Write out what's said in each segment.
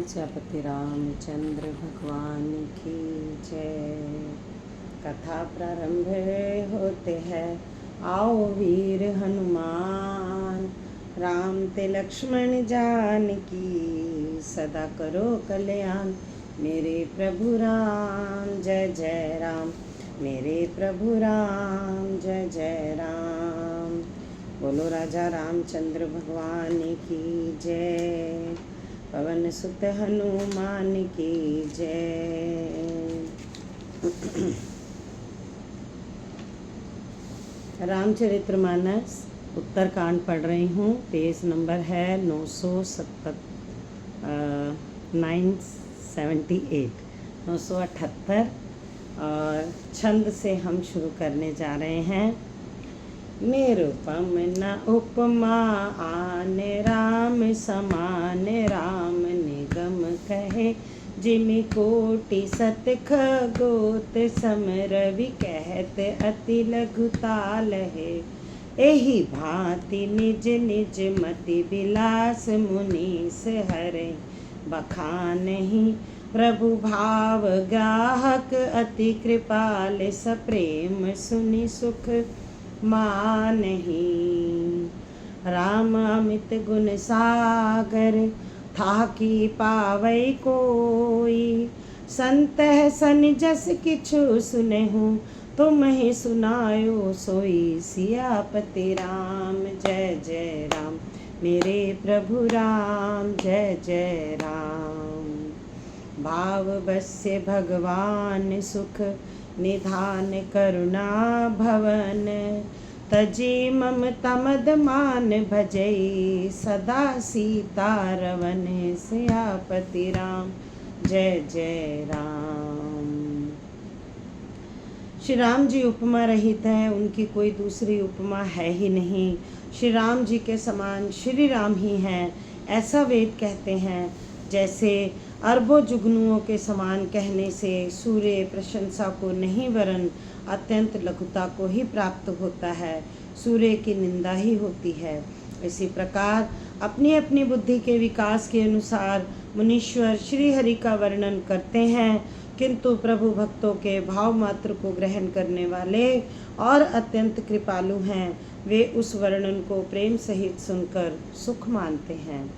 सियापति रामचंद्र भगवान की जय। कथा प्रारंभ होते हैं, आओ वीर हनुमान, राम ते लक्ष्मण जानकी, सदा करो कल्याण। मेरे प्रभु राम जय जय राम, मेरे प्रभु राम जय जय राम। बोलो राजा रामचंद्र भगवान की जय, पवन सुत हनुमान की जय। रामचरितमानस उत्तरकांड पढ़ रही हूँ। पेज नंबर है 978 और छंद से हम शुरू करने जा रहे हैं। निरुपम न उपमा आन राम समान, राम निगम कहे जिमि कोटि सत खगोत सम, रवि कहत अति लघु ताल है। एहि भांति निज निज मति बिलास, मुनीस हरे बखानहि प्रभु भाव ग्राहक, अति कृपाल सप्रेम सुनि सुख मानहि। राम अमित गुण सागर, थाकी पावै कोई, संतह सन जस किछु सुनहु, तुम ही सुनायो सोई। सियापति राम जय जय राम, मेरे प्रभु राम जय जय राम। भाव बस्य भगवान सुख, निधान करुणा भवन, तजी ममता मद मान भजई, सदा सीता रवन। सियापति राम जय जय राम। श्री राम जी उपमा रहित हैं, उनकी कोई दूसरी उपमा है ही नहीं। श्री राम जी के समान श्री राम ही हैं, ऐसा वेद कहते हैं। जैसे अरबों जुगनुओं के समान कहने से सूर्य प्रशंसा को नहीं वरन अत्यंत लघुता को ही प्राप्त होता है, सूर्य की निंदा ही होती है। इसी प्रकार अपनी अपनी बुद्धि के विकास के अनुसार मुनीश्वर श्री हरि का वर्णन करते हैं, किंतु प्रभु भक्तों के भाव मात्र को ग्रहण करने वाले और अत्यंत कृपालु हैं। वे उस वर्णन को प्रेम सहित सुनकर सुख मानते हैं।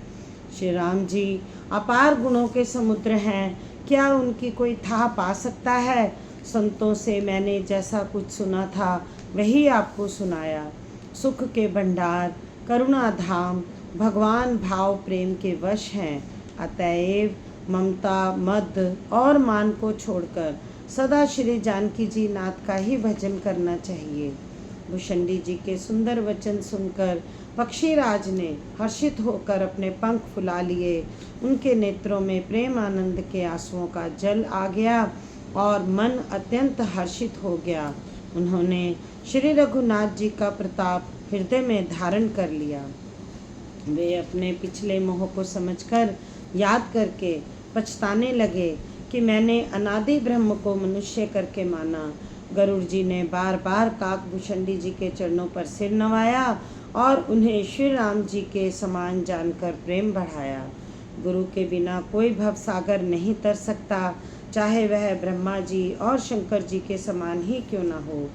श्री राम जी अपार गुणों के समुद्र हैं, क्या उनकी कोई था पा सकता है। संतों से मैंने जैसा कुछ सुना था वही आपको सुनाया। सुख के भंडार, करुणा धाम, भगवान भाव प्रेम के वश हैं। अतएव ममता मद और मान को छोड़कर सदा श्री जानकी जी नाथ का ही भजन करना चाहिए। भुषंडी जी के सुंदर वचन सुनकर पक्षीराज ने हर्षित होकर अपने पंख फुला लिए। उनके नेत्रों में प्रेम आनंद के आंसुओं का जल आ गया और मन अत्यंत हर्षित हो गया। उन्होंने श्री रघुनाथ जी का प्रताप हृदय में धारण कर लिया। वे अपने पिछले मोह को समझकर याद करके पछताने लगे कि मैंने अनादि ब्रह्म को मनुष्य करके माना। गरुड़ जी ने बार बार काकभूषणी जी के चरणों पर सिर नवाया और उन्हें श्री राम जी के समान जानकर प्रेम बढ़ाया। गुरु के बिना कोई भवसागर नहीं तर सकता, चाहे वह ब्रह्मा जी और शंकर जी के समान ही क्यों न हो।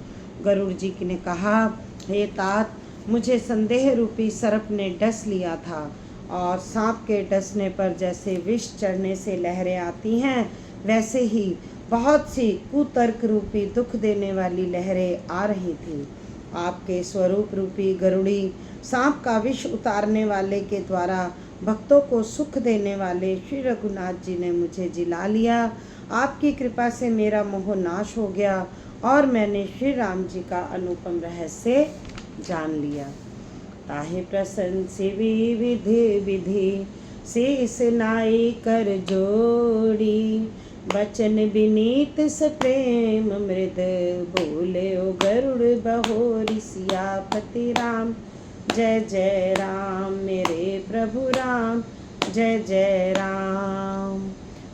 गरुड़ जी ने कहा, हे तात, मुझे संदेह रूपी सर्प ने डस लिया था, और सांप के डसने पर जैसे विष चढ़ने से लहरें आती हैं, वैसे ही बहुत सी कुतर्क रूपी दुख देने वाली लहरें आ रही थीं। आपके स्वरूप रूपी गरुड़ी सांप का विष उतारने वाले के द्वारा भक्तों को सुख देने वाले श्री रघुनाथ जी ने मुझे जिला लिया। आपकी कृपा से मेरा मोह नाश हो गया और मैंने श्री राम जी का अनुपम रहस्य जान लिया। ताहि प्रसन्न शिवी विधि विधि, शीस नाई कर जोड़ी, बचन विनीत सप्रेम मृद, बोले ओ गरुड़ बहोरी। सियापति राम जय जय राम, मेरे प्रभु राम जय जय राम।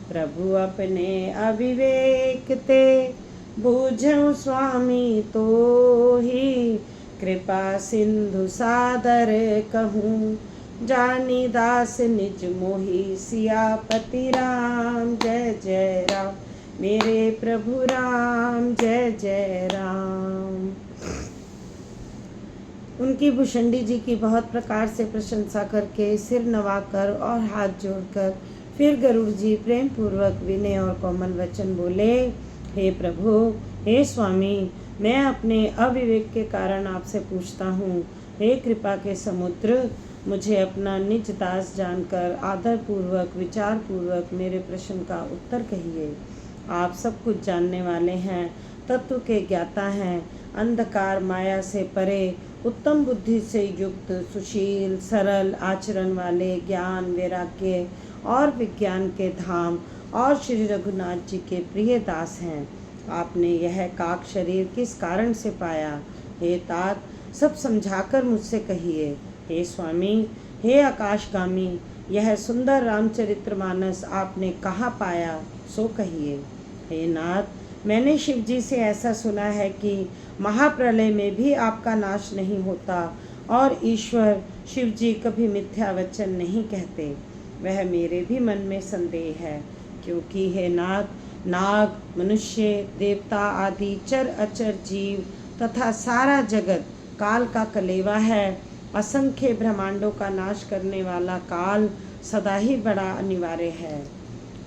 प्रभु अपने अविवेक ते, बूझऊं स्वामी तो ही, कृपा सिंधु सादर कहूँ, जानी दास निज मोहि सियापति राम। जय जय राम मेरे प्रभु राम। जय जय राम। उनकी भुषंडी जी की बहुत प्रकार से प्रशंसा करके सिर नवाकर और हाथ जोड़कर फिर गरुड़ जी प्रेम पूर्वक विनय और कोमल वचन बोले, हे प्रभु, हे स्वामी, मैं अपने अविवेक के कारण आपसे पूछता हूँ। हे कृपा के समुद्र, मुझे अपना निज दास जानकर आदर पूर्वक विचार पूर्वक मेरे प्रश्न का उत्तर कहिए। आप सब कुछ जानने वाले हैं, तत्व के ज्ञाता हैं, अंधकार माया से परे, उत्तम बुद्धि से युक्त, सुशील सरल आचरण वाले, ज्ञान वैराग्य और विज्ञान के धाम और श्री रघुनाथ जी के प्रिय दास हैं। आपने यह काक शरीर किस कारण से पाया? हे तात, सब समझाकर मुझसे कहिए। हे स्वामी, हे आकाशगामी, यह सुंदर रामचरितमानस आपने कहाँ पाया, सो कहिए। हे नाथ, मैंने शिव जी से ऐसा सुना है कि महाप्रलय में भी आपका नाश नहीं होता और ईश्वर शिव जी कभी मिथ्या वचन नहीं कहते। वह मेरे भी मन में संदेह है, क्योंकि हे नाथ, नाग, मनुष्य, देवता आदि चर अचर जीव तथा सारा जगत काल का कलेवा है। असंख्य ब्रह्मांडों का नाश करने वाला काल सदा ही बड़ा अनिवार्य है।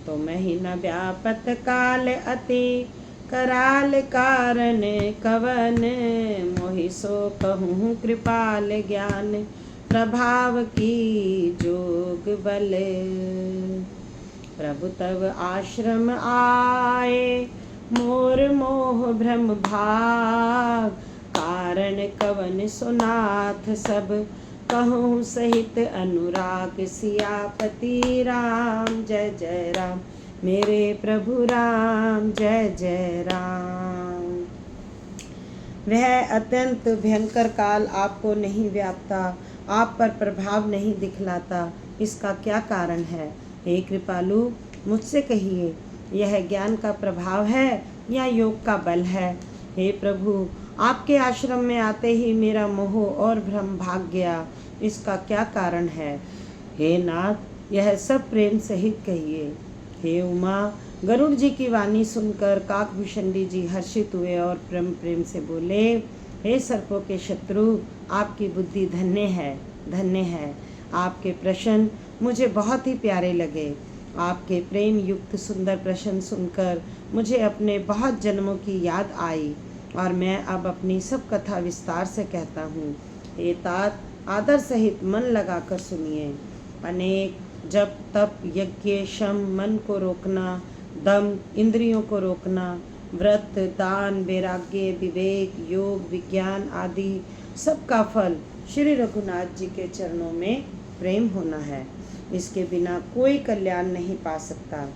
तो महीना व्यापत काल अति कराल कारण कवन, मोहि सो कहूँ कृपाल ज्ञान प्रभाव की जोग बल। प्रभु तब आश्रम आए मोर मोह भ्रम भाग, कारण कवन सुनाथ सब कहूँ सहित अनुराग। सियापति राम। जय जय राम मेरे प्रभु राम। जय जय राम। वह अत्यंत भयंकर काल आपको नहीं व्यापता, आप पर प्रभाव नहीं दिखलाता, इसका क्या कारण है? हे कृपालु, मुझसे कहिए, यह ज्ञान का प्रभाव है या योग का बल है? हे प्रभु, आपके आश्रम में आते ही मेरा मोह और भ्रम भाग गया, इसका क्या कारण है? हे नाथ, यह सब प्रेम सहित कहिए। हे उमा, गरुड़ जी की वाणी सुनकर काकभूषणी जी हर्षित हुए और प्रेम से बोले, हे सर्पों के शत्रु, आपकी बुद्धि धन्य है, धन्य है। आपके प्रश्न मुझे बहुत ही प्यारे लगे। आपके प्रेम युक्त सुंदर प्रश्न सुनकर मुझे अपने बहुत जन्मों की याद आई और मैं अब अपनी सब कथा विस्तार से कहता हूँ। हे तात, आदर सहित मन लगाकर सुनिए। अनेक जप तप यज्ञ शम मन को रोकना, दम इंद्रियों को रोकना, व्रत दान वैराग्य विवेक योग विज्ञान आदि सबका फल श्री रघुनाथ जी के चरणों में प्रेम होना है। इसके बिना कोई कल्याण नहीं पा सकता।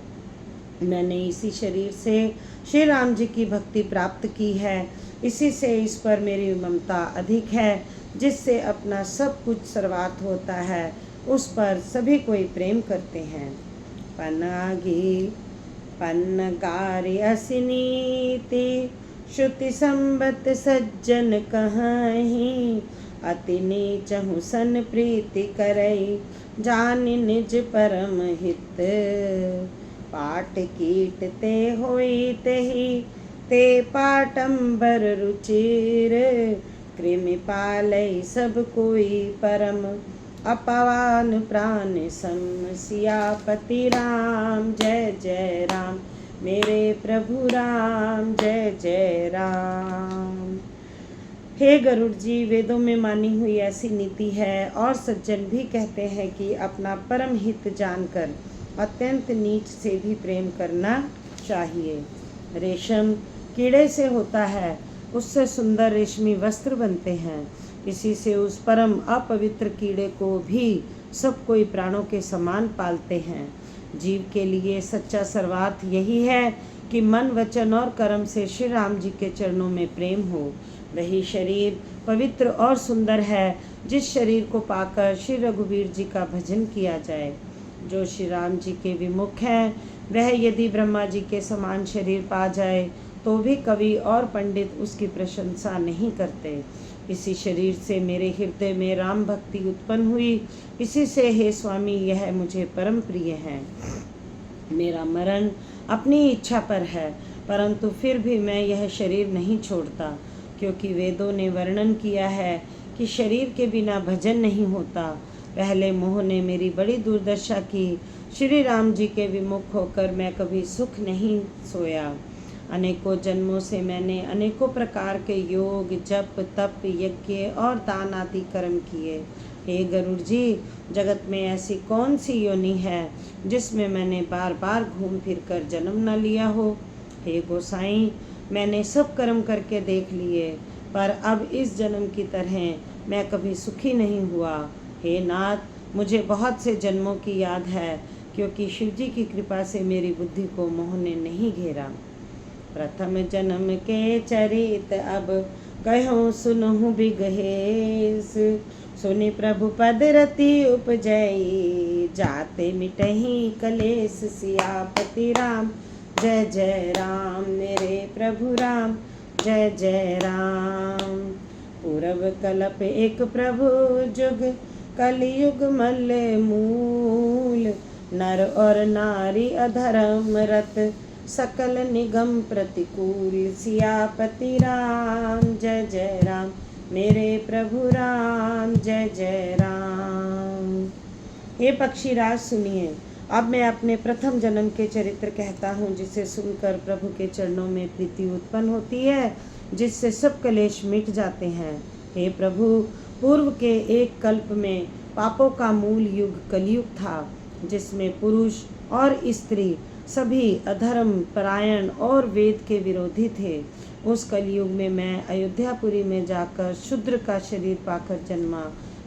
मैंने इसी शरीर से श्री राम जी की भक्ति प्राप्त की है, इसी से इस पर मेरी ममता अधिक है। जिससे अपना सब कुछ सर्वार्थ होता है, उस पर सभी कोई प्रेम करते हैं। पनागी पन्नगारि असिनीति श्रुति संबत सज्जन कहाही, अति नीचहु सन प्रीति करई जान निज परम हित। पाट कीट ते होई तेहि ते पाटंबर रुचिर, कृमि पालय सब कोई परम अपवान प्राण सम। सियापति राम। जय जय राम मेरे प्रभु राम। जय जय राम। हे गरुड़ जी, वेदों में मानी हुई ऐसी नीति है और सज्जन भी कहते हैं कि अपना परम हित जानकर अत्यंत नीच से भी प्रेम करना चाहिए। रेशम कीड़े से होता है, उससे सुंदर रेशमी वस्त्र बनते हैं। इसी से उस परम अपवित्र कीड़े को भी सब कोई प्राणों के समान पालते हैं। जीव के लिए सच्चा सर्वार्थ यही है कि मन वचन और कर्म से श्री राम जी के चरणों में प्रेम हो। वही शरीर पवित्र और सुंदर है जिस शरीर को पाकर श्री रघुवीर जी का भजन किया जाए। जो श्री राम जी के विमुख हैं, वह यदि ब्रह्मा जी के समान शरीर पा जाए तो भी कवि और पंडित उसकी प्रशंसा नहीं करते। इसी शरीर से मेरे हृदय में राम भक्ति उत्पन्न हुई। इसी से हे स्वामी यह मुझे परम प्रिय है। मेरा मरण अपनी इच्छा पर है, परंतु फिर भी मैं यह शरीर नहीं छोड़ता, क्योंकि वेदों ने वर्णन किया है कि शरीर के बिना भजन नहीं होता। पहले मोह ने मेरी बड़ी दुर्दशा की। श्री राम जी के विमुख होकर मैं कभी सुख नहीं सोया। अनेकों जन्मों से मैंने अनेकों प्रकार के योग, जप, तप, यज्ञ और दान आदि कर्म किए। हे गरुड़ जी, जगत में ऐसी कौन सी योनि है जिसमें मैंने बार बार घूम फिर कर जन्म न लिया हो। हे गोसाई, मैंने सब कर्म करके देख लिए, पर अब इस जन्म की तरह मैं कभी सुखी नहीं हुआ। हे नाथ, मुझे बहुत से जन्मों की याद है, क्योंकि शिव जी की कृपा से मेरी बुद्धि को मोह ने नहीं घेरा। प्रथम जन्म के चरित अब कहूँ सुनहु बिगहेस। सुनि प्रभु पद रति उपजई, जाते मिटही कलेस। सियापति राम जय जय राम, मेरे प्रभु राम जय जय राम। पूरब कल्प एक प्रभु जुग, कलयुग मल मूल। नर और नारी अधर्म रत, सकल निगम प्रतिकूल। सियापति राम जय जय राम, मेरे प्रभु राम जय जय राम। हे पक्षीराज सुनिए, अब मैं अपने प्रथम जन्म के चरित्र कहता हूँ, जिसे सुनकर प्रभु के चरणों में प्रीति उत्पन्न होती है, जिससे सब कलेश मिट जाते हैं। हे प्रभु, पूर्व के एक कल्प में पापों का मूल युग कलयुग था, जिसमें पुरुष और स्त्री सभी अधर्म परायण और वेद के विरोधी थे। उस कलयुग में मैं अयोध्यापुरी में जाकर शूद्र का शरीर पाकर जन्मा।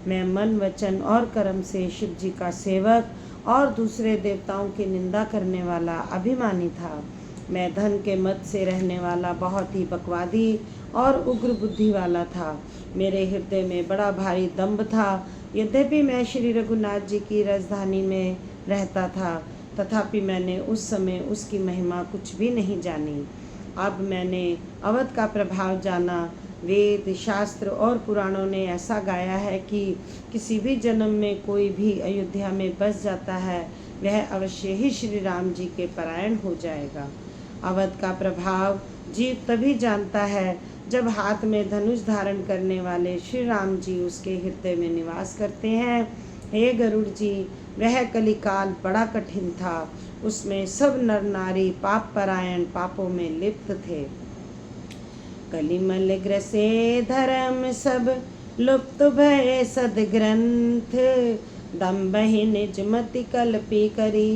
मैं मन, वचन और कर्म से शिव जी का सेवक और दूसरे देवताओं की निंदा करने वाला अभिमानी था। मैं धन के मत से रहने वाला बहुत ही बकवादी और उग्र बुद्धि वाला था। मेरे हृदय में बड़ा भारी दंभ था। यद्यपि मैं श्री रघुनाथ जी की राजधानी में रहता था, तथापि मैंने उस समय उसकी महिमा कुछ भी नहीं जानी। अब मैंने अवध का प्रभाव जाना। वेद, शास्त्र और पुराणों ने ऐसा गाया है कि किसी भी जन्म में कोई भी अयोध्या में बस जाता है, वह अवश्य ही श्री राम जी के परायण हो जाएगा। अवध का प्रभाव जीव तभी जानता है जब हाथ में धनुष धारण करने वाले श्री राम जी उसके हृदय में निवास करते हैं। हे गरुड़ जी, वह कलिकाल बड़ा कठिन था। उसमें सब नर नारी पाप परायण पापों में लिप्त थे। कलिमल ग्रसे धर्म सब, लुप्त भय सदग्रंथ। दम्भहि निज मति कल्पी करी,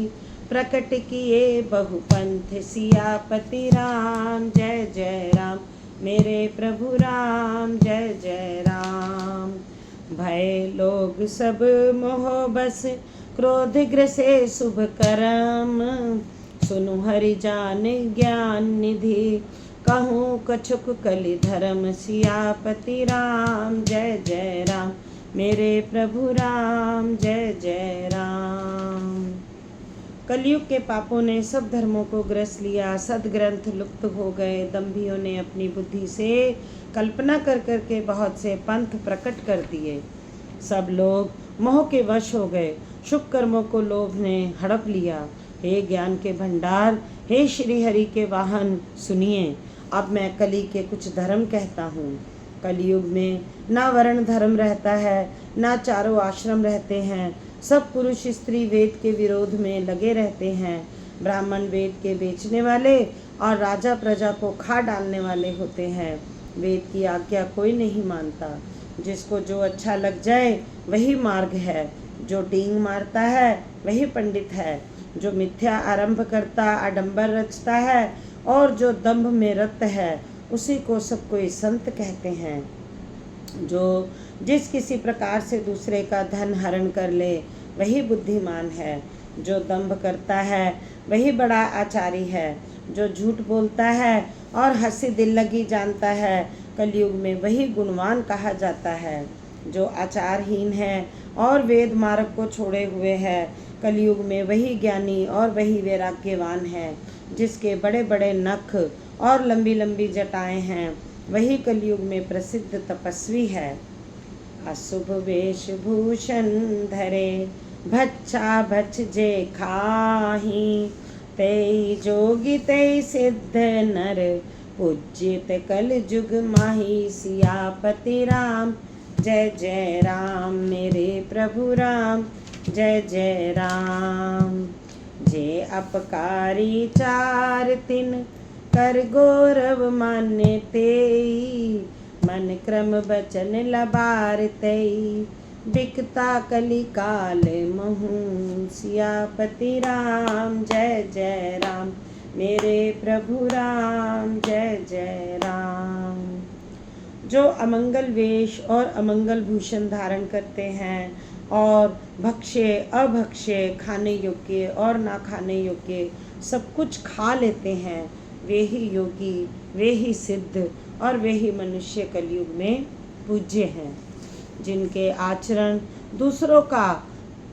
प्रकट किए बहुपंथ। सियापति राम जय जय राम, मेरे प्रभु राम जय जय राम। भय लोग सब मोह बस, क्रोध ग्रसे शुभ करम। सुनु हरि जान ज्ञान निधि, कहूँ कछुक कलि धर्म। सियापति राम जय जय राम, मेरे प्रभु राम जय जय राम। कलयुग के पापों ने सब धर्मों को ग्रस लिया। सदग्रंथ लुप्त हो गए। दंभियों ने अपनी बुद्धि से कल्पना कर करके बहुत से पंथ प्रकट कर दिए। सब लोग मोह के वश हो गए। शुभ कर्मों को लोभ ने हड़प लिया। हे ज्ञान के भंडार, हे श्री हरि के वाहन, सुनिए, अब मैं कली के कुछ धर्म कहता हूँ। कलयुग में ना वर्ण धर्म रहता है, ना चारों आश्रम रहते हैं। सब पुरुष स्त्री वेद के विरोध में लगे रहते हैं। ब्राह्मण वेद के बेचने वाले और राजा प्रजा को खा डालने वाले होते हैं। वेद की आज्ञा कोई नहीं मानता। जिसको जो अच्छा लग जाए वही मार्ग है। जो डींग मारता है वही पंडित है। जो मिथ्या आरंभ करता आडंबर रचता है और जो दंभ में रत है, उसी को सब कोई संत कहते हैं। जो जिस किसी प्रकार से दूसरे का धन हरण कर ले वही बुद्धिमान है। जो दंभ करता है वही बड़ा आचारी है। जो झूठ बोलता है और हंसी दिल लगी जानता है, कलयुग में वही गुणवान कहा जाता है। जो आचारहीन है और वेद मार्ग को छोड़े हुए है, कलयुग में वही ज्ञानी और वही वैराग्यवान है। जिसके बड़े बड़े नख और लंबी लंबी जटाएं हैं वही कलयुग में प्रसिद्ध तपस्वी है। अशुभ वेशभूषण धरे भच्छा भच जे खाही, तेई जोगी तेई सिद्ध नर पूज्यत कल जुग माही। सियापति राम जय जय राम, मेरे प्रभु राम जय जय राम। जे अपकारी चार तिन कर गौरव मान्य तेई, मन क्रम बचन लबार तेई, बिकता कली काल महू। सियापति राम जय जय राम, मेरे प्रभु राम जय जय राम। जो अमंगल वेश और अमंगल भूषण धारण करते हैं और भक्ष्य अभक्ष्य, खाने योग्य और ना खाने योग्य सब कुछ खा लेते हैं, वे ही योगी, वे ही सिद्ध और वे ही मनुष्य कलयुग में पूज्य हैं। जिनके आचरण दूसरों का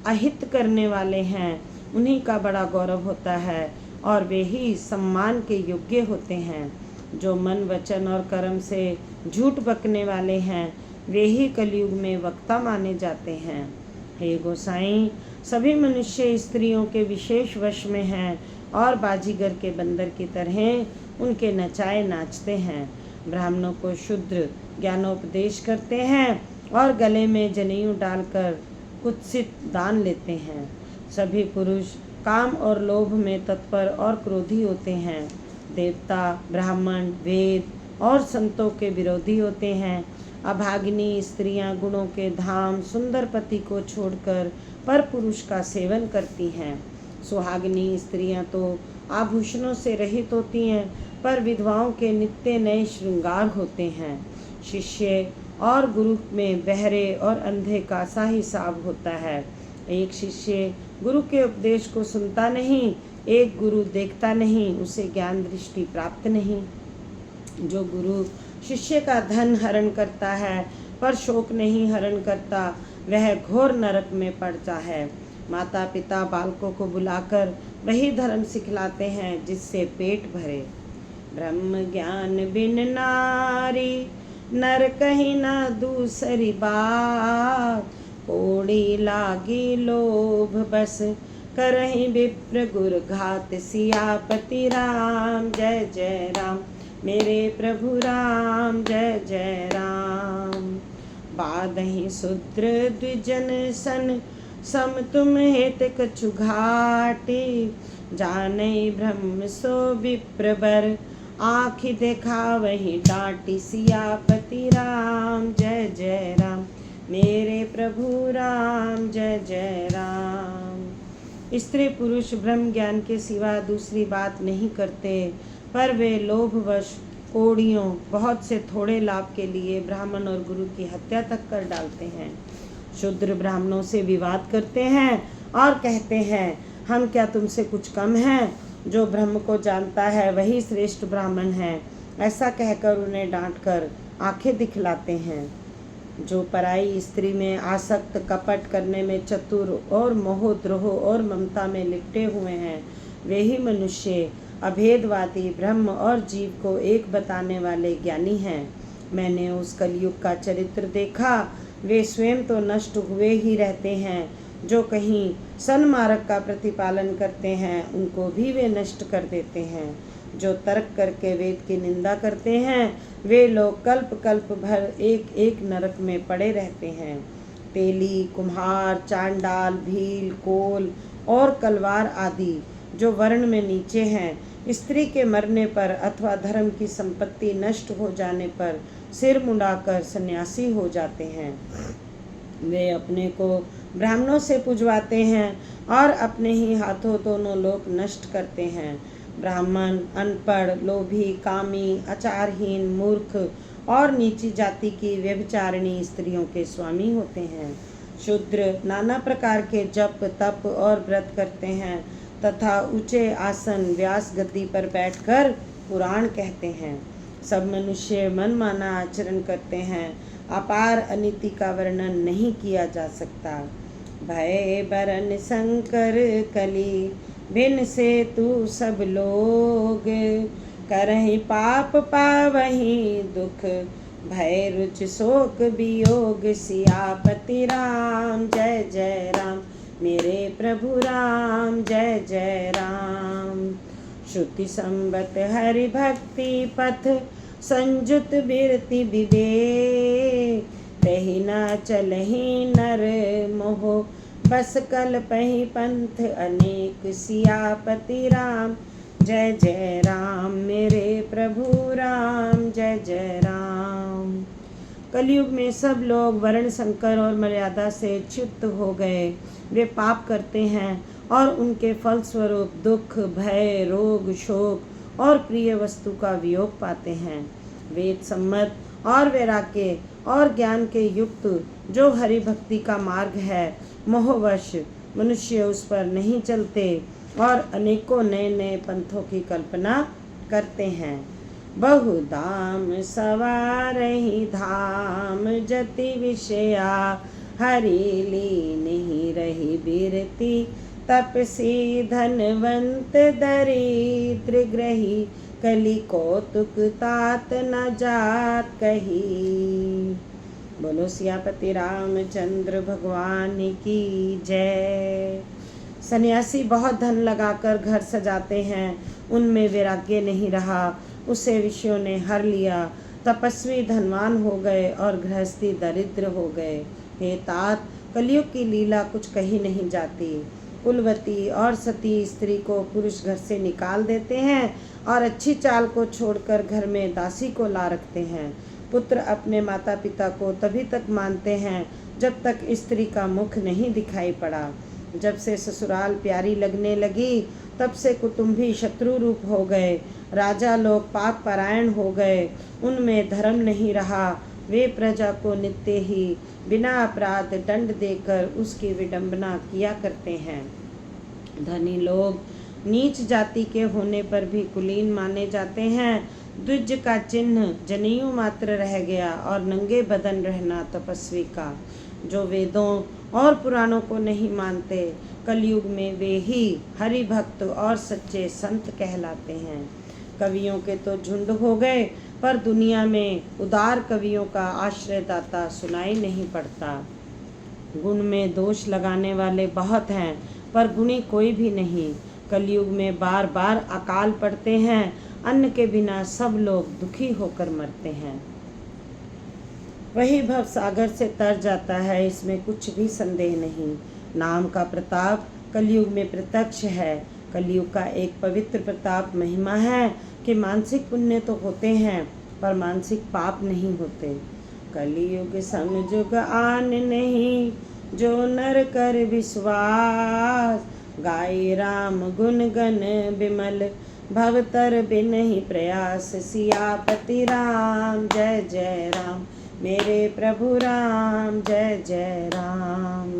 अहित करने वाले हैं, उन्हीं का बड़ा गौरव होता है और वे ही सम्मान के योग्य होते हैं। जो मन वचन और कर्म से झूठ बकने वाले हैं, वे ही कलयुग में वक्ता माने जाते हैं। हे गोसाई, सभी मनुष्य स्त्रियों के विशेष वश में हैं और बाजीगर के बंदर की तरह उनके नचाए नाचते हैं। ब्राह्मणों को शूद्र ज्ञानोपदेश करते हैं और गले में जनेऊ डालकर कुत्सित दान लेते हैं। सभी पुरुष काम और लोभ में तत्पर और क्रोधी होते हैं। देवता, ब्राह्मण, वेद और संतों के विरोधी होते हैं। अभागिनी स्त्रियां गुणों के धाम सुंदर पति को छोड़कर पर पुरुष का सेवन करती हैं। सुहागिनी स्त्रियां तो आभूषणों से रहित होती हैं, पर विधवाओं के नित्य नए श्रृंगार होते हैं। शिष्य और गुरु में बहरे और अंधे का सा हिसाब होता है। एक शिष्य गुरु के उपदेश को सुनता नहीं, एक गुरु देखता नहीं, उसे ज्ञान दृष्टि प्राप्त नहीं। जो गुरु शिष्य का धन हरण करता है पर शोक नहीं हरण करता, वह घोर नरक में पड़ता है। माता पिता बालकों को बुलाकर वही धर्म सिखलाते हैं जिससे पेट भरे। ब्रह्म ज्ञान बिन नारी नर कहीं न दूसरी बात, कोड़ी लागी लोभ बस करहीं विप्र गुर घात। सियापति राम जय जय राम, मेरे प्रभु राम जय जय राम। बादहि शूद्र द्विजन सन सम तुम हेत कछु घाटी, जाने ब्रह्म सो विप्रबर आँखि देखा वही डांटी। सियापति राम जय जय राम, मेरे प्रभु राम जय जय राम। स्त्री पुरुष ब्रह्म ज्ञान के सिवा दूसरी बात नहीं करते, पर वे लोभवश कोड़ियों बहुत से थोड़े लाभ के लिए ब्राह्मण और गुरु की हत्या तक कर डालते हैं। शूद्र ब्राह्मणों से विवाद करते हैं और कहते हैं, हम क्या तुमसे कुछ कम हैं? जो ब्रह्म को जानता है वही श्रेष्ठ ब्राह्मण है। ऐसा कहकर उन्हें डांटकर आंखें दिखलाते हैं। जो पराई स्त्री में आसक्त, कपट करने में चतुर और मोहद्रोह और ममता में लिपटे हुए हैं, वे ही मनुष्य अभेदवादी ब्रह्म और जीव को एक बताने वाले ज्ञानी हैं। मैंने उस कलयुग का चरित्र देखा, वे स्वयं तो नष्ट हुए ही रहते हैं, जो कहीं सन्मार्ग का प्रतिपालन करते हैं उनको भी वे नष्ट कर देते हैं। जो तर्क करके वेद की निंदा करते हैं, वे लोग कल्प कल्प भर एक एक नरक में पड़े रहते हैं। तेली, कुम्हार, चांडाल, भील, कोल और कलवार आदि जो वर्ण में नीचे हैं, स्त्री के मरने पर अथवा धर्म की संपत्ति नष्ट हो जाने पर सिर मुंडाकर सन्यासी हो जाते हैं। वे अपने को ब्राह्मणों से पुजवाते हैं और अपने ही हाथों दोनों लोक नष्ट करते हैं। ब्राह्मण अनपढ़, लोभी, कामी, आचारहीन, मूर्ख और नीची जाति की व्यभिचारिणी स्त्रियों के स्वामी होते हैं। शूद्र नाना प्रकार के जप, तप और व्रत करते हैं तथा ऊंचे आसन व्यास गद्दी पर बैठकर पुराण कहते हैं। सब मनुष्य मनमाना आचरण करते हैं। अपार अनिति का वर्णन नहीं किया जा सकता। भय बरन शंकर कली भिन से तू सब लोग, करहि पाप पावहि दुख भय रुच शोक वियोग सियापति राम जय जय राम मेरे प्रभु राम जय जय राम। श्रुति संबत हरि भक्ति पथ संजुत बिरति विवेक तहि न चलहि नर मोह बस कल्पहि पंथ अनेक सियापति राम जय जय राम मेरे प्रभु राम जय जय राम। कलयुग में सब लोग वर्ण संकर और मर्यादा से च्युत हो गए। वे पाप करते हैं और उनके फलस्वरूप दुख भय रोग शोक और प्रिय वस्तु का वियोग पाते हैं। वेद सम्मत और वैराग्य और ज्ञान के युक्त जो हरि भक्ति का मार्ग है, मोहवश मनुष्य उस पर नहीं चलते और अनेकों नए नए पंथों की कल्पना करते हैं। बहु दाम सवारहि धाम जति विषया हरि लीन ही रही बिरती तपसी धनवंत दरिद्र ग्रही कली कौतुक तात न जात कही। बोलो सियापति रामचंद्र भगवान की जय। सन्यासी बहुत धन लगाकर घर सजाते हैं, उनमें वैराग्य नहीं रहा, उसे विषयों ने हर लिया। तपस्वी धनवान हो गए और गृहस्थी दरिद्र हो गए। हे तात, कलयुग की लीला कुछ कही नहीं जाती। कुलवती और सती स्त्री को पुरुष घर से निकाल देते हैं और अच्छी चाल को छोड़कर घर में दासी को ला रखते हैं। पुत्र अपने माता पिता को तभी तक मानते हैं जब तक स्त्री का मुख नहीं दिखाई पड़ा। जब से ससुराल प्यारी लगने लगी तब से कुटुंबी शत्रु रूप हो गए। राजा लोग पाप परायण हो गए, उनमें धर्म नहीं रहा। वे प्रजा को नित्य ही बिना अपराध दंड देकर उसकी विडंबना किया करते हैं। धनी लोग नीच जाति के होने पर भी कुलीन माने जाते हैं। द्विज का चिन्ह जनेऊ मात्र रह गया और नंगे बदन रहना तपस्वी का। जो वेदों और पुराणों को नहीं मानते, कलयुग में वे ही हरि भक्त और सच्चे संत कहलाते हैं। कवियों के तो झुंड हो गए, पर दुनिया में उदार कवियों का आश्रयदाता सुनाई नहीं पड़ता। गुण में दोष लगाने वाले बहुत हैं, पर गुणी कोई भी नहीं। कलयुग में बार बार अकाल पड़ते हैं, अन्न के बिना सब लोग दुखी होकर मरते हैं। वही भव सागर से तर जाता है, इसमें कुछ भी संदेह नहीं। नाम का प्रताप कलयुग में प्रत्यक्ष है। कलयुग का एक पवित्र प्रताप महिमा है कि मानसिक पुण्य तो होते हैं पर मानसिक पाप नहीं होते। कलयुग समजुग आन नहीं जो नर कर विश्वास गाय राम गुण गण बिमल भवतर बिन ही प्रयास सियापति राम जय जय राम मेरे प्रभु राम जय जय राम।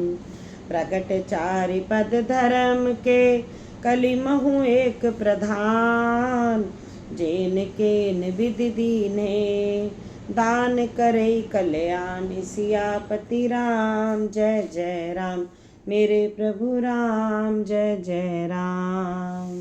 प्रगट चारि पद धर्म के कलिमहु एक प्रधान जेन केन विधि दीने दान करे कल्याण सियापति राम जय जय राम मेरे प्रभु राम जय जय राम।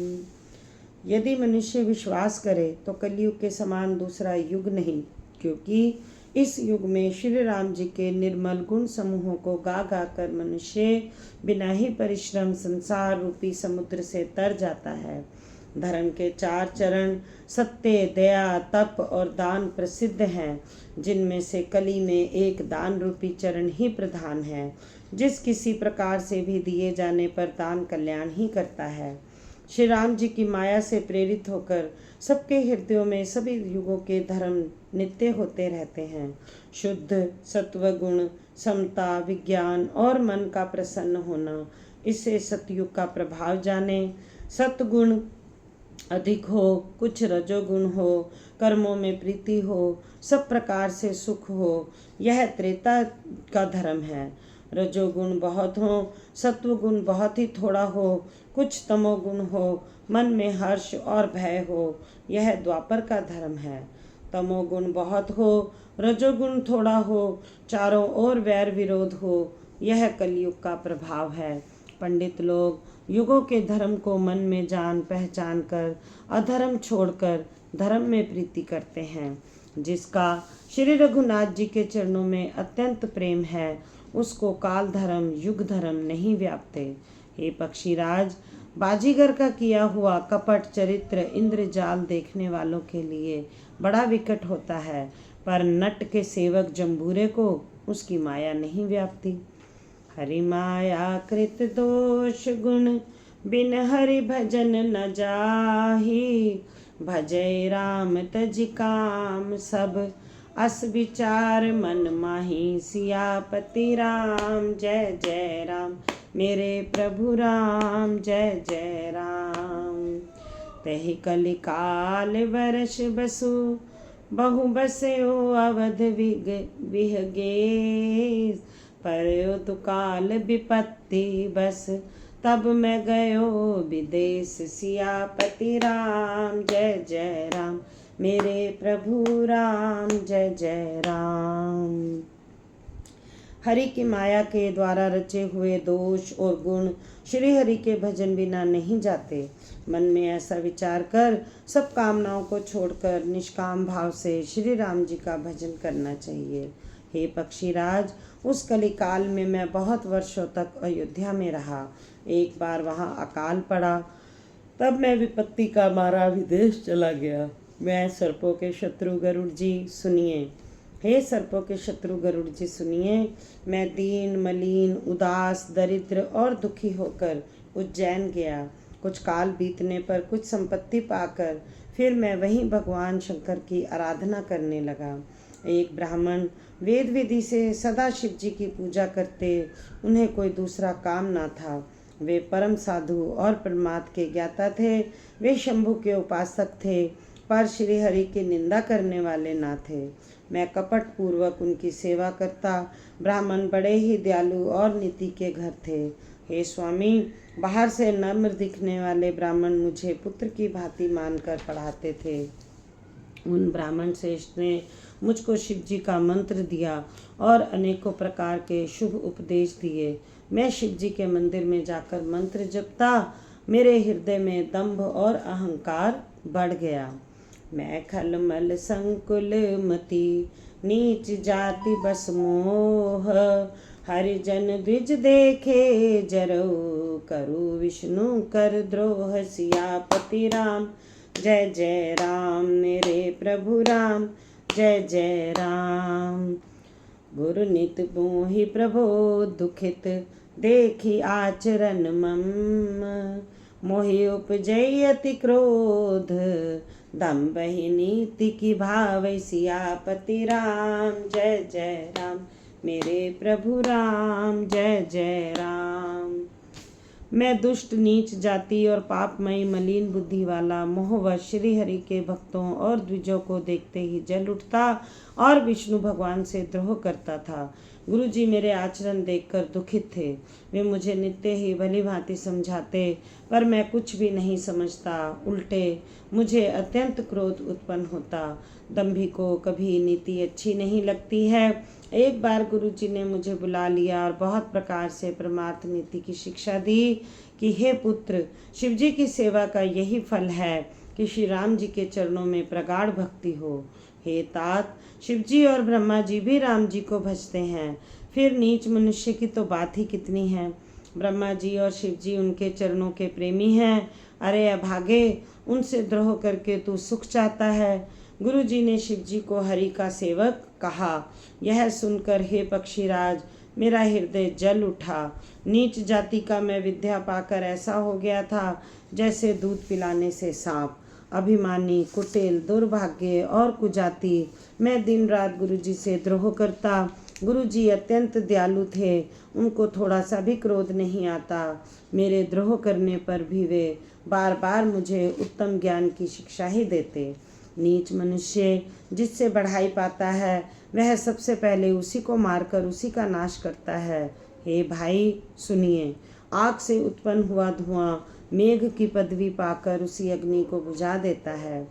यदि मनुष्य विश्वास करे तो कलयुग के समान दूसरा युग नहीं, क्योंकि इस युग में श्री राम जी के निर्मल गुण समूहों को गा गा कर मनुष्य बिना ही परिश्रम संसार रूपी समुद्र से तर जाता है। धर्म के 4 चरण सत्य दया तप और दान प्रसिद्ध हैं, जिनमें से कली में एक दान रूपी चरण ही प्रधान है। जिस किसी प्रकार से भी दिए जाने पर दान कल्याण ही करता है। श्री राम जी की माया से प्रेरित होकर सबके हृदयों में सभी युगों के धर्म नित्य होते रहते हैं। शुद्ध सत्व गुण समता विज्ञान और मन का प्रसन्न होना, इससे सतयुग का प्रभाव जाने। सतगुण अधिक हो, कुछ रजोगुण हो, कर्मों में प्रीति हो, सब प्रकार से सुख हो, यह त्रेता का धर्म है। रजोगुण बहुत हो, सत्वगुण बहुत ही थोड़ा हो, कुछ तमोगुण हो, मन में हर्ष और भय हो, यह द्वापर का धर्म है। तमोगुण बहुत हो, रजोगुण थोड़ा हो, चारों ओर वैर विरोध हो, यह कलयुग का प्रभाव है। पंडित लोग युगों के धर्म को मन में जान पहचान कर अधर्म छोड़कर धर्म में प्रीति करते हैं। जिसका श्री रघुनाथ जी के चरणों में अत्यंत प्रेम है, उसको काल धर्म युग धर्म नहीं व्यापते। हे पक्षीराज, बाजीगर का किया हुआ कपट चरित्र इंद्रजाल देखने वालों के लिए बड़ा विकट होता है, पर नट के सेवक जम्बूरे को उसकी माया नहीं व्यापती। हरि माया कृत दोष गुण, बिन हरि भजन न जाहि। भजय राम तज काम सब, अस विचार मन माही। सियापति राम जय जय राम, मेरे प्रभु राम जय जय राम। तहि कलि काल वर्ष बसु, बहु बसयो अवध विहगे। पर्यो दुकाल विपत्ति बस, तब मैं गयो विदेश। सियापति राम जय जय राम, मेरे प्रभु राम जय जय राम। हरि की माया के द्वारा रचे हुए दोष और गुण श्री हरि के भजन बिना नहीं जाते। मन में ऐसा विचार कर सब कामनाओं को छोड़कर निष्काम भाव से श्री राम जी का भजन करना चाहिए। हे पक्षीराज, उस कली काल में मैं बहुत वर्षों तक अयोध्या में रहा। एक बार वहाँ अकाल पड़ा, तब मैं विपत्ति का मारा विदेश चला गया। मैं सर्पों के शत्रु गरुड़ जी सुनिए। हे सर्पों के शत्रु गरुड़ जी सुनिए। मैं दीन मलिन उदास दरिद्र और दुखी होकर उज्जैन गया। कुछ काल बीतने पर कुछ संपत्ति पाकर फिर मैं वहीं भगवान शंकर की आराधना करने लगा। एक ब्राह्मण वेद विधि से सदा शिव जी की पूजा करते, उन्हें कोई दूसरा काम ना था। वे परम साधु और परमात्मा के ज्ञाता थे। वे शंभु के उपासक थे, पर श्री हरि की निंदा करने वाले ना थे। मैं कपट पूर्वक उनकी सेवा करता। ब्राह्मण बड़े ही दयालु और नीति के घर थे। हे स्वामी, बाहर से नम्र दिखने वाले ब्राह्मण मुझे पुत्र की भांति मानकर पढ़ाते थे। उन ब्राह्मण श्रेष्ठ ने मुझको शिव जी का मंत्र दिया और अनेकों प्रकार के शुभ उपदेश दिए। मैं शिव जी के मंदिर में जाकर मंत्र जपता। मेरे हृदय में दंभ और अहंकार बढ़ गया। मैं खलमल संकुल मति, नीच जाति बस मोह। हरिजन द्विज देखे जरो, करु विष्णु कर द्रोह। सियापति राम जय जय राम, मेरे प्रभु राम जय जय राम। गुरु नित मोहि प्रभो दुखित, देखी आचरण मम। मोहि उपजई अति क्रोध, दम्भहि नीति की भाव। सियापति राम जय जय राम, मेरे प्रभु राम जय जय राम। मैं दुष्ट नीच जाति और पापमयी मलिन बुद्धि वाला मोहवश श्री हरि के भक्तों और द्विजों को देखते ही जल उठता और विष्णु भगवान से द्रोह करता था। गुरु जी मेरे आचरण देखकर दुखित थे। वे मुझे नित्य ही भली भांति समझाते, पर मैं कुछ भी नहीं समझता। उल्टे मुझे अत्यंत क्रोध उत्पन्न होता। दंभी को कभी नीति अच्छी नहीं लगती है। एक बार गुरु जी ने मुझे बुला लिया और बहुत प्रकार से परमार्थ नीति की शिक्षा दी कि हे पुत्र, शिव जी की सेवा का यही फल है कि श्री राम जी के चरणों में प्रगाढ़ भक्ति हो। हे तात, शिव जी और ब्रह्मा जी भी राम जी को भजते हैं, फिर नीच मनुष्य की तो बात ही कितनी है। ब्रह्मा जी और शिव जी उनके चरणों के प्रेमी हैं। अरे अभागे, उनसे द्रोह करके तू सुख चाहता है। गुरु जी ने शिव जी को हरि का सेवक कहा। यह सुनकर हे पक्षीराज, मेरा हृदय जल उठा। नीच जाति का मैं विद्या पाकर ऐसा हो गया था जैसे दूध पिलाने से सांप। अभिमानी, कुटिल, दुर्भाग्य और कुजाति, मैं दिन रात गुरु जी से द्रोह करता। गुरु जी अत्यंत दयालु थे, उनको थोड़ा सा भी क्रोध नहीं आता। मेरे द्रोह करने पर भी वे बार बार मुझे उत्तम ज्ञान की शिक्षा ही देते। नीच मनुष्य जिससे बढ़ाई पाता है, वह सबसे पहले उसी को मारकर उसी का नाश करता है। हे भाई सुनिए, आग से उत्पन्न हुआ धुआं मेघ की पदवी पाकर उसी अग्नि को बुझा देता है।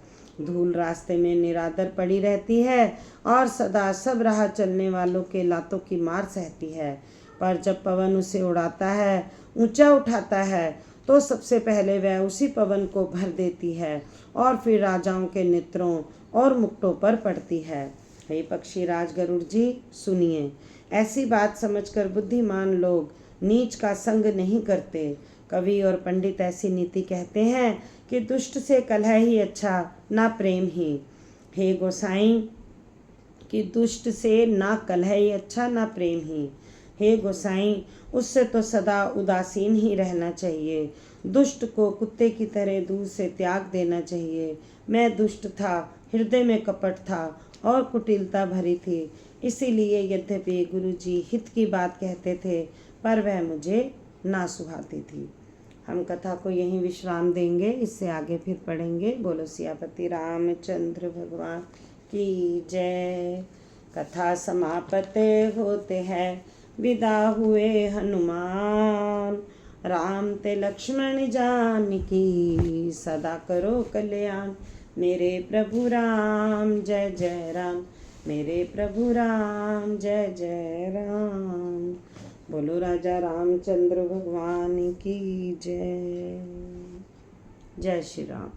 धूल रास्ते में निरादर पड़ी रहती है और सदा सब राह चलने वालों के लातों की मार सहती है, पर जब पवन उसे उड़ाता है, ऊंचा उठाता है, तो सबसे पहले वह उसी पवन को भर देती है और फिर राजाओं के नेत्रों और मुकुटों पर पड़ती है। हे पक्षीराज गरुड़ जी, सुनिए। ऐसी बात समझकर बुद्धिमान लोग नीच का संग नहीं करते। कवि और पंडित ऐसी नीति कहते हैं कि दुष्ट से कलह ही अच्छा, ना प्रेम ही। हे गोसाई, कि दुष्ट से ना कलह ही अच्छा, ना प्रेम ही। हे गोसाई, उससे तो सदा उदासीन ही रहना चाहिए। दुष्ट को कुत्ते की तरह दूर से त्याग देना चाहिए। मैं दुष्ट था, हृदय में कपट था और कुटिलता भरी थी, इसीलिए यद्यपि गुरुजी हित की बात कहते थे, पर वह मुझे ना सुहाती थी। हम कथा को यहीं विश्राम देंगे, इससे आगे फिर पढ़ेंगे। बोलो सियापति रामचंद्र भगवान की जय। कथा समाप्त होते हैं, विदा हुए हनुमान। राम ते लक्ष्मण जानकी, सदा करो कल्याण। मेरे प्रभु राम जय जय राम, मेरे प्रभु राम जय जय राम। बोलो राजा रामचंद्र भगवान की जय। जय श्री राम।